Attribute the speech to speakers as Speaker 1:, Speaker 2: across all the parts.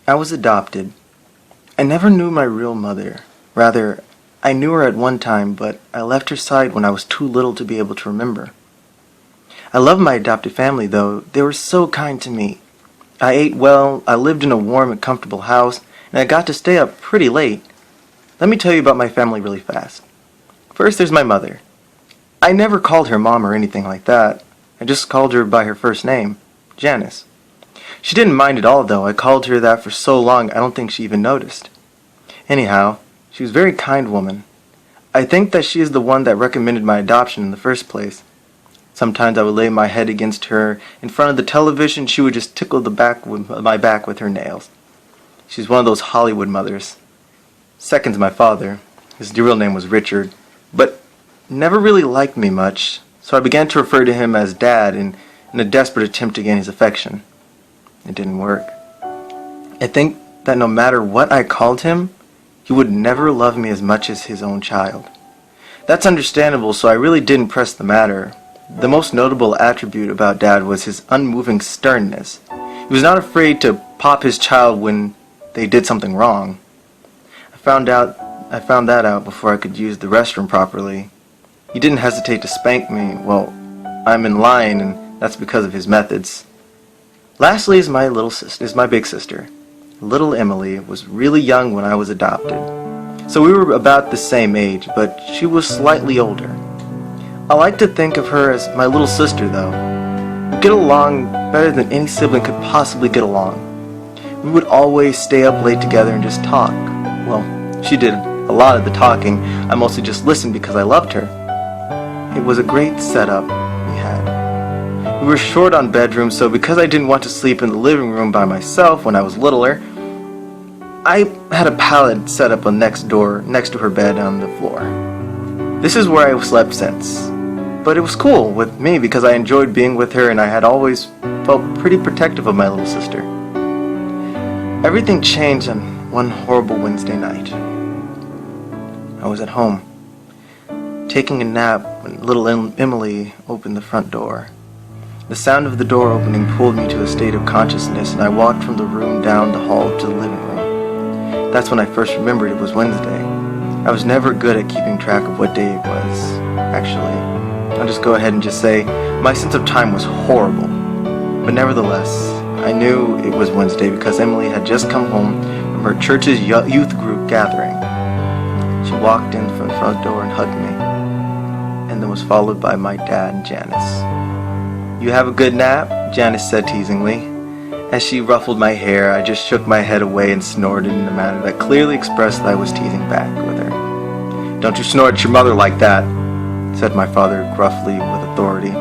Speaker 1: I was adopted. I never knew my real mother. Rather, I knew her at one time, but I left her side when I was too little to be able to remember. I loved my adopted family, though. They were so kind to me. I ate well, I lived in a warm and comfortable house, and I got to stay up pretty late. Let me tell you about my family really fast. First, there's my mother. I never called her Mom or anything like that. I just called her by her first name, Janice. She didn't mind at all, though. I called her that for so long I don't think she even noticed. Anyhow, she was a very kind woman. I think that she is the one that recommended my adoption in the first place. Sometimes I would lay my head against her in front of the television. She would just tickle my back with her nails. She's one of those Hollywood mothers. Second's my father. His real name was Richard, but never really liked me much, so I began to refer to him as Dad in a desperate attempt to gain his affection. It didn't work. I think that no matter what I called him, he would never love me as much as his own child. That's understandable, so I really didn't press the matter. The most notable attribute about Dad was his unmoving sternness. He was not afraid to pop his child when they did something wrong. I found that out before I could use the restroom properly. He didn't hesitate to spank me. Well, I'm in line, and that's because of his methods. Lastly is my big sister. Little Emily was really young when I was adopted. So we were about the same age, but she was slightly older. I like to think of her as my little sister, though. We get along better than any sibling could possibly get along. We would always stay up late together and just talk. Well, she did a lot of the talking. I mostly just listened because I loved her. It was a great setup we had. We were short on bedrooms, so because I didn't want to sleep in the living room by myself when I was littler, I had a pallet set up next to her bed on the floor. This is where I slept since. But it was cool with me because I enjoyed being with her, and I had always felt pretty protective of my little sister. Everything changed on one horrible Wednesday night. I was at home, taking a nap when little Emily opened the front door. The sound of the door opening pulled me to a state of consciousness, and I walked from the room down the hall to the living room. That's when I first remembered it was Wednesday. I was never good at keeping track of what day it was. Actually, I'll just go ahead and just say my sense of time was horrible. But nevertheless, I knew it was Wednesday because Emily had just come home from her church's youth group gathering. She walked in from the front door and hugged me, and then was followed by my dad and Janice. "You have a good nap?" Janice said teasingly. As she ruffled my hair, I just shook my head away and snorted in a manner that clearly expressed that I was teasing back with her. "Don't you snort at your mother like that," said my father gruffly with authority.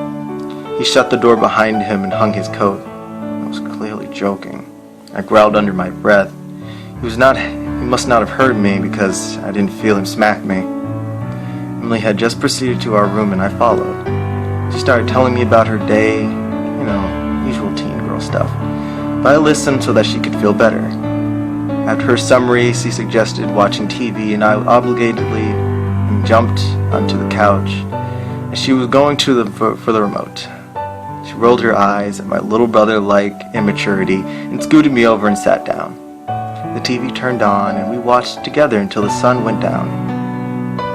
Speaker 1: He shut the door behind him and hung his coat. I was clearly joking. I growled under my breath. He must not have heard me because I didn't feel him smack me. Emily had just proceeded to our room and I followed. She started telling me about her day, usual teen girl stuff. But I listened so that she could feel better. After her summary, she suggested watching TV, and I obligatedly jumped onto the couch as she was going for the remote. She rolled her eyes at my little brother-like immaturity and scooted me over and sat down. The TV turned on, and we watched together until the sun went down.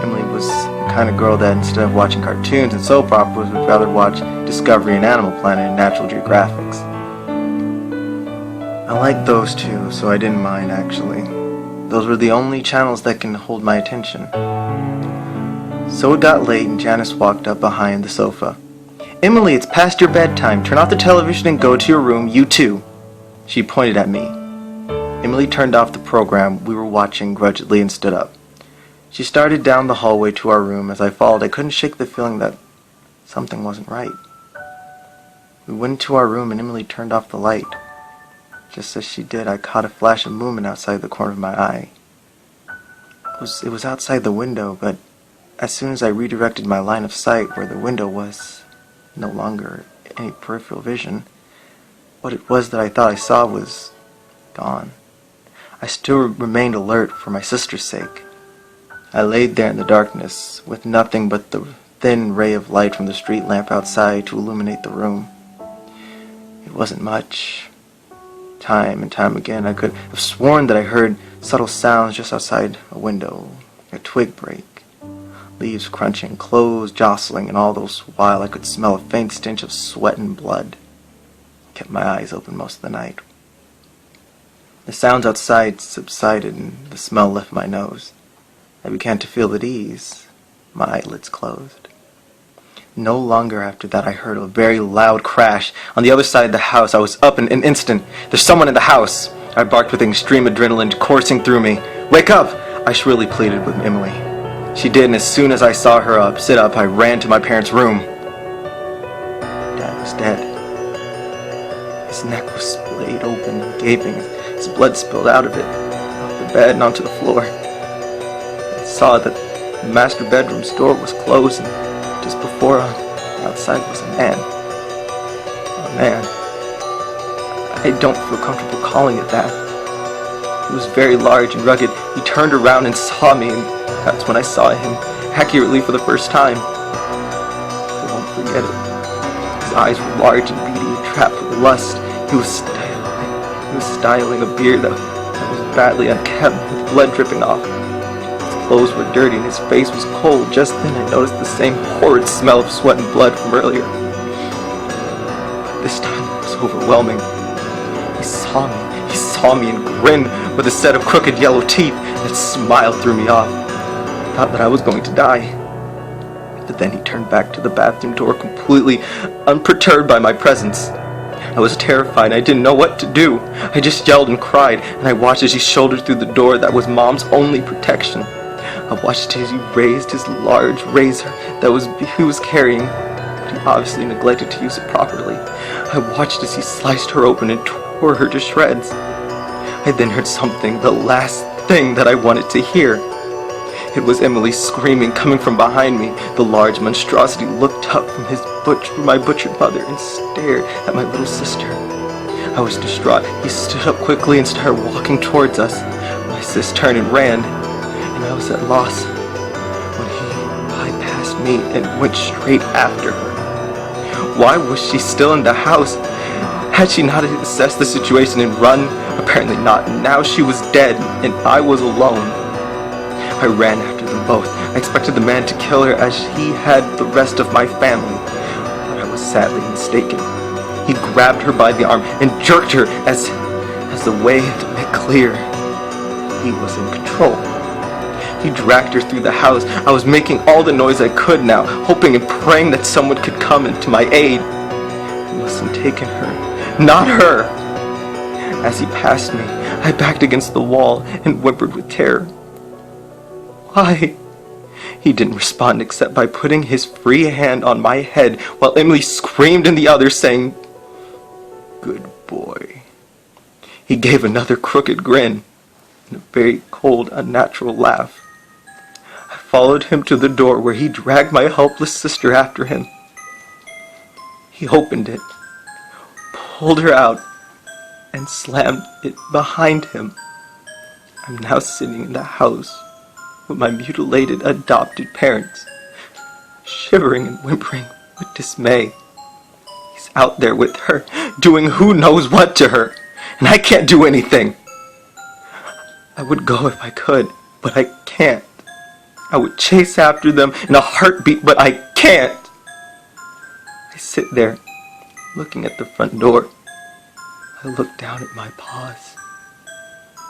Speaker 1: Emily was the kind of girl that instead of watching cartoons and soap operas would rather watch Discovery and Animal Planet and Natural Geographics. I liked those two, so I didn't mind actually. Those were the only channels that can hold my attention. So it got late and Janice walked up behind the sofa. "Emily, it's past your bedtime. Turn off the television and go to your room, you too." She pointed at me. Emily turned off the program we were watching grudgingly and stood up. She started down the hallway to our room. As I followed, I couldn't shake the feeling that something wasn't right. We went into our room and Emily turned off the light. Just as she did, I caught a flash of movement outside the corner of my eye. It was outside the window, but as soon as I redirected my line of sight where the window was no longer any peripheral vision, what it was that I thought I saw was gone. I still remained alert for my sister's sake. I laid there in the darkness, with nothing but the thin ray of light from the street lamp outside to illuminate the room. It wasn't much, Time and time again, I could have sworn that I heard subtle sounds just outside a window, a twig break, leaves crunching, clothes jostling, and all those while I could smell a faint stench of sweat and blood. I kept my eyes open most of the night. The sounds outside subsided, and the smell left my nose. I began to feel at ease. My eyelids closed. No longer after that I heard a very loud crash. On the other side of the house, I was up in an instant. "There's someone in the house!" I barked with extreme adrenaline coursing through me. "Wake up!" I shrilly pleaded with Emily. She did, and as soon as I saw her sit up, I ran to my parents' room. Dad was dead. His neck was splayed open and gaping. His blood spilled out of it, off the bed and onto the floor. I saw that the master bedroom's door was closed, and just before outside was a man. A man. I don't feel comfortable calling it that. He was very large and rugged. He turned around and saw me, and that's when I saw him accurately for the first time. I won't forget it. His eyes were large and beady and trapped with lust. He was styling a beard that was badly unkempt, with blood dripping off. His clothes were dirty and his face was cold. Just then I noticed the same horrid smell of sweat and blood from earlier. But this time it was overwhelming. He saw me and grinned with a set of crooked yellow teeth that smiled through me off. I thought that I was going to die. But then he turned back to the bathroom door completely unperturbed by my presence. I was terrified. I didn't know what to do. I just yelled and cried, and I watched as he shouldered through the door that was Mom's only protection. I watched as he raised his large razor that he was carrying, but he obviously neglected to use it properly. I watched as he sliced her open and tore her to shreds. I then heard something, the last thing that I wanted to hear. It was Emily screaming, coming from behind me. The large monstrosity looked up from my butchered mother and stared at my little sister. I was distraught. He stood up quickly and started walking towards us. My sis turned and ran, and I was at loss when he bypassed me and went straight after her. Why was she still in the house? Had she not assessed the situation and run? Apparently not. Now she was dead, and I was alone. I ran after them both. I expected the man to kill her as he had the rest of my family, but I was sadly mistaken. He grabbed her by the arm and jerked her as a way to make clear he was in control. He dragged her through the house. I was making all the noise I could now, hoping and praying that someone could come to my aid. He must have taken her, not her. As he passed me, I backed against the wall and whimpered with terror. Why? He didn't respond except by putting his free hand on my head while Emily screamed in the other, saying, "Good boy." He gave another crooked grin and a very cold, unnatural laugh. I followed him to the door where he dragged my helpless sister after him. He opened it, pulled her out, and slammed it behind him. I'm now sitting in the house with my mutilated adopted parents, shivering and whimpering with dismay. He's out there with her, doing who knows what to her, and I can't do anything. I would go if I could, but I can't. I would chase after them in a heartbeat, but I can't. I sit there, looking at the front door. I look down at my paws.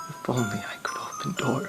Speaker 1: If only I could open doors.